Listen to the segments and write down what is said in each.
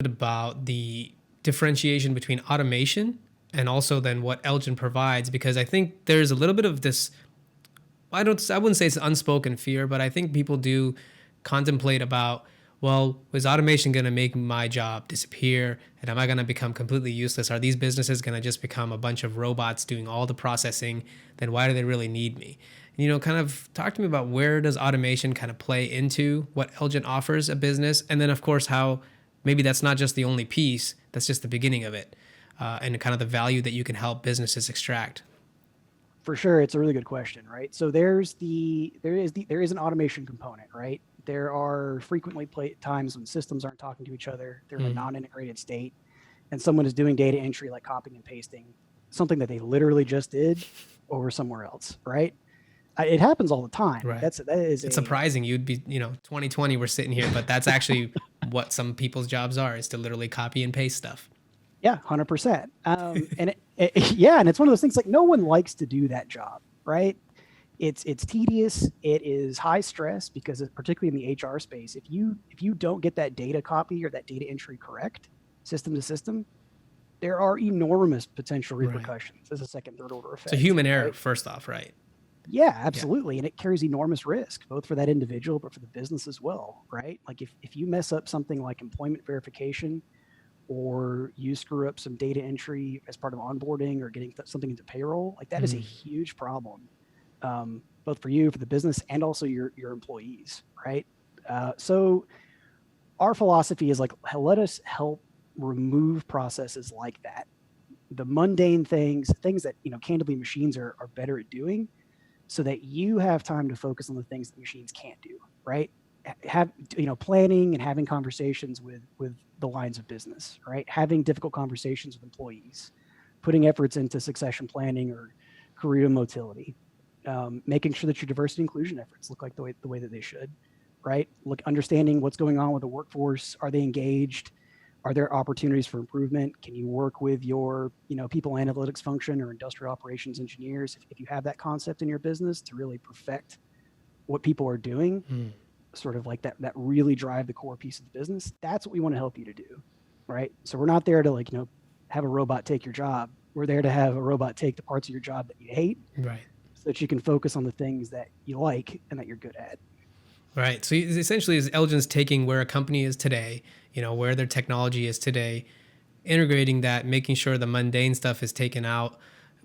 about the differentiation between automation and also then what Elgin provides, because I think there's a little bit of this, I wouldn't say it's unspoken fear, but I think people do contemplate about, well, is automation going to make my job disappear, and am I going to become completely useless? Are these businesses going to just become a bunch of robots doing all the processing? Then why do they really need me? Kind of talk to me about where does automation kind of play into what Elgin offers a business, and then of course how maybe that's not just the only piece, that's just the beginning of it, and kind of the value that you can help businesses extract. For sure, it's a really good question, right? So there is an automation component, right? There are frequently times when systems aren't talking to each other. They're in a non-integrated state, and someone is doing data entry like copying and pasting something that they literally just did over somewhere else, right? It happens all the time. Right. That is It's a surprising you'd be, 2020 we're sitting here, but that's actually what some people's jobs are, is to literally copy and paste stuff. Yeah, 100%. Yeah, and it's one of those things like no one likes to do that job, right? It's tedious. It is high stress because particularly in the HR space, if you don't get that data copy or that data entry correct, system to system, there are enormous potential repercussions as a second, third order So effect, human error, right? first off, right? Yeah, Yeah. absolutely. And it carries enormous risk, both for that individual, but for the business as well, right? Like if you mess up something like employment verification, or you screw up some data entry as part of onboarding or getting something into payroll, like that is a huge problem, both for you, for the business, and also your employees, right? So our philosophy is like, let us help remove processes like that, the mundane things that candidly machines are better at doing, so that you have time to focus on the things that machines can't do, right? Have planning and having conversations with the lines of business, right? Having difficult conversations with employees, putting efforts into succession planning or career motility, making sure that your diversity inclusion efforts look like the way that they should, right? Look, understanding what's going on with the workforce. Are they engaged? Are there opportunities for improvement? Can you work with your people analytics function or industrial operations engineers, if you have that concept in your business, to really perfect what people are doing, sort of like that really drive the core piece of the business? That's what we want to help you to do, right? So we're not there to have a robot take your job. We're there to have a robot take the parts of your job that you hate, Right. so that you can focus on the things that you like and that you're good at. Right. So essentially, is Elgin's taking where a company is today, where their technology is today, integrating that, making sure the mundane stuff is taken out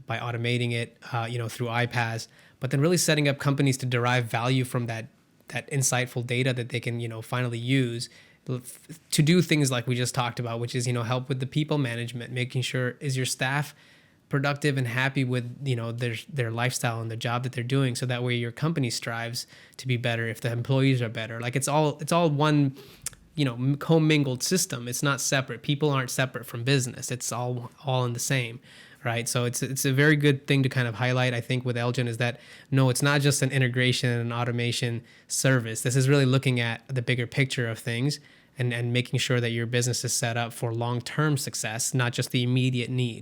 by automating it, through iPaaS, but then really setting up companies to derive value from that insightful data that they can, finally use to do things like we just talked about, which is, help with the people management, making sure is your staff productive and happy with their lifestyle and the job that they're doing, so that way your company strives to be better if the employees are better. Like it's all one commingled system. It's not separate. People aren't separate from business. It's all in the same, right? So it's a very good thing to kind of highlight, I think, with Elgin, is that no, it's not just an integration and an automation service. This is really looking at the bigger picture of things, and making sure that your business is set up for long-term success, not just the immediate need.